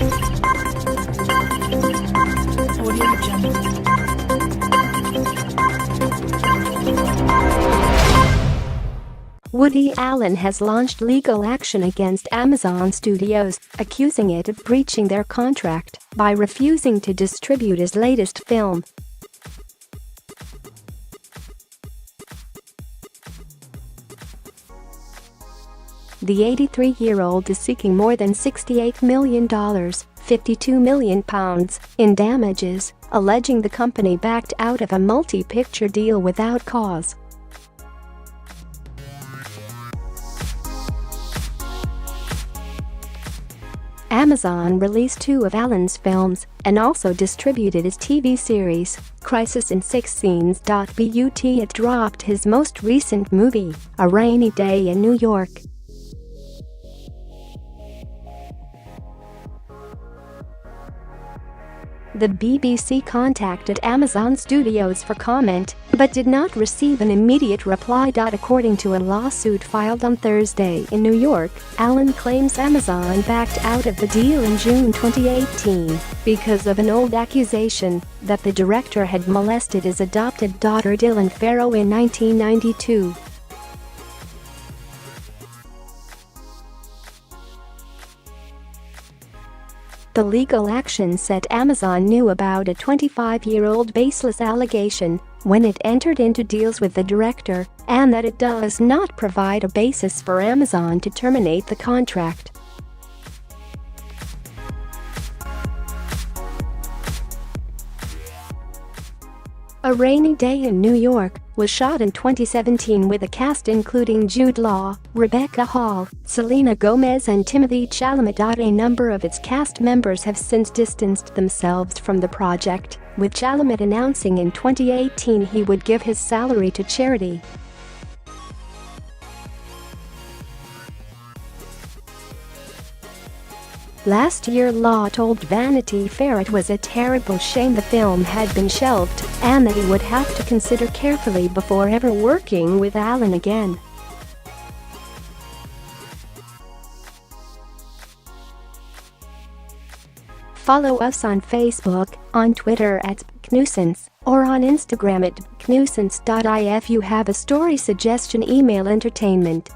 Audio Jungle. Woody Allen has launched legal action against Amazon Studios, accusing it of breaching their contract by refusing to distribute his latest film. The 83-year-old is seeking more than $68 million, £52 million, in damages, alleging the company backed out of a multi-picture deal without cause. Amazon released 2 of Allen's films and also distributed his TV series, Crisis in 6 Scenes. But it dropped his most recent movie, A Rainy Day in New York. The BBC contacted Amazon Studios for comment, but did not receive an immediate reply. According to a lawsuit filed on Thursday in New York, Allen claims Amazon backed out of the deal in June 2018 because of an old accusation that the director had molested his adopted daughter Dylan Farrow in 1992. The legal action said Amazon knew about a 25-year-old baseless allegation when it entered into deals with the director, and that it does not provide a basis for Amazon to terminate the contract. A Rainy Day in New York was shot in 2017 with a cast including Jude Law, Rebecca Hall, Selena Gomez and Timothée Chalamet. A number of its cast members have since distanced themselves from the project, with Chalamet announcing in 2018 he would give his salary to charity. Last year, Law told Vanity Fair it was a terrible shame the film had been shelved and that he would have to consider carefully before ever working with Allen again. Follow us on Facebook, on Twitter at @BigNuisance, or on Instagram at BigNuisance. If you have a story suggestion, email entertainment